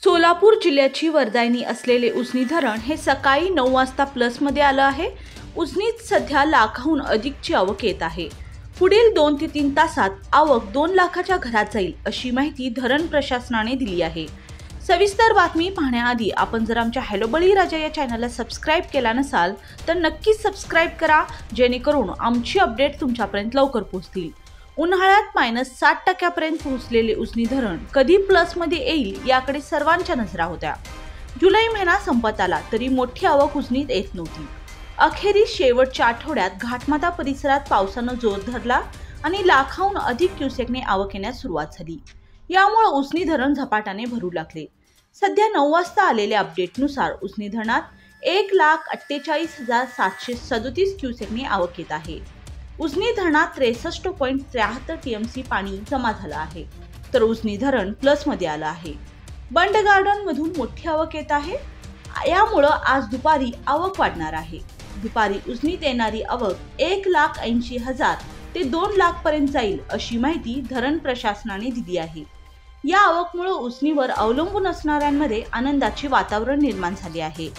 सोलापूर जिल्ह्याची वरदायनी असलेले उजनी धरण हे सकाळी 9 वाजता प्लसमध्ये आलं आहे. उजनीत सध्या लाखाहून अधिकची आवक येत आहे. पुढील 2 ते 3 तासात आवक 2 लाखाच्या घरात जाईल अशी माहिती धरण प्रशासनाने दिली आहे. सविस्तर बातमी पाहण्याआधी आपण जर आमच्या हॅलो बळीराजा या चॅनलला सबस्क्राईब केला नसाल तर नक्कीच सबस्क्राईब करा, जेणेकरून आमची अपडेट तुमच्यापर्यंत लवकर पोहोचतील. उन्हाळ्यात -60% पोहोचलेले उजनी धरण कधी प्लसमध्ये येईल याकडे सर्वांच्या नजरा होत्या. जुलै महिना संपत आला तरी मोठी आवक उजनीत येत नव्हती. अखेरीस शेवटच्या आठवड्यात घाटमाता परिसरात पावसानं जोर धरला आणि लाखाहून अधिक क्युसेकने आवक येण्यास सुरुवात झाली. यामुळे उजनी धरण झपाट्याने भरू लागले. सध्या 9 वाजता आलेल्या अपडेटनुसार उजनी धरणात 1,48,737 क्युसेकने आवक येत आहे. उजनी धरणात 63.73 टीएमसी पाणी जमा झालं आहे, तर उजनी धरण प्लसमध्ये आलं आहे. बंड गार्डन मधून मोठी आवक येत आहे. यामुळं आज दुपारी आवक वाढणार आहे. दुपारी उजनीत येणारी आवक 1,80,000 ते 2 लाख पर्यंत जाईल अशी माहिती धरण प्रशासनाने दिली आहे. या आवकमुळे उजनीवर अवलंबून असणाऱ्यांमध्ये आनंदाचे वातावरण निर्माण झाले आहे.